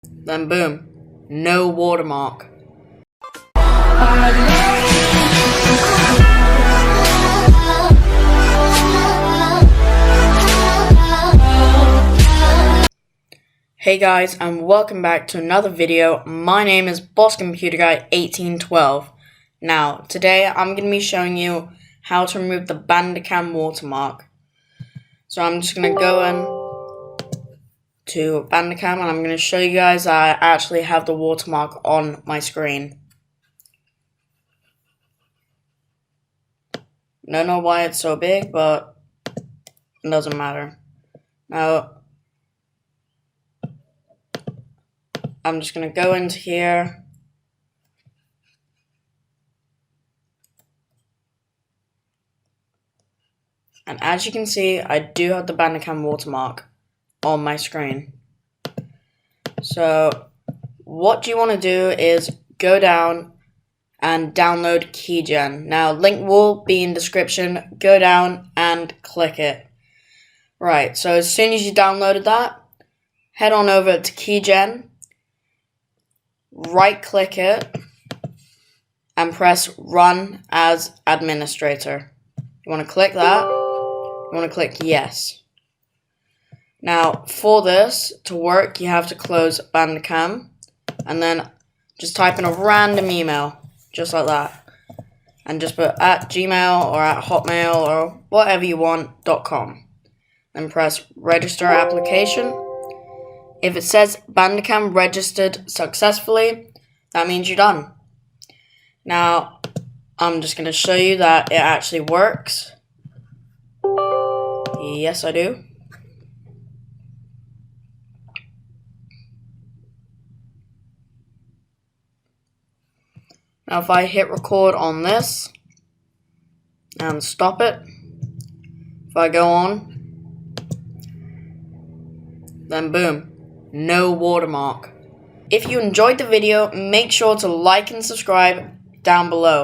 then boom, no watermark. Hey guys, and welcome back to another video. My name is BossComputerGuy1812. Now, today I'm going to be showing you how to remove the Bandicam watermark. So I'm just going to go in to Bandicam and I'm going to show you guys that I actually have the watermark on my screen. Don't know why it's so big, but it doesn't matter. Now, I'm just going to go into here. And as you can see, I do have the Bandicam watermark on my screen. So what you want to do is go down and download Keygen. Now, link will be in description. Go down and click it. Right, so as soon as you downloaded that, head on over to Keygen, right click it, and press Run as Administrator. You want to click that. You want to click Yes. Now, for this to work, you have to close Bandicam, and then just type in a random email, just like that, and just put at Gmail or at Hotmail or whatever you want, .com. Then press Register Application. If it says Bandicam registered successfully, that means you're done. Now, I'm just going to show you that it actually works. Yes, I do. Now, if I hit record on this and stop it, if I go on, then boom, no watermark. If you enjoyed the video, make sure to like and subscribe down below.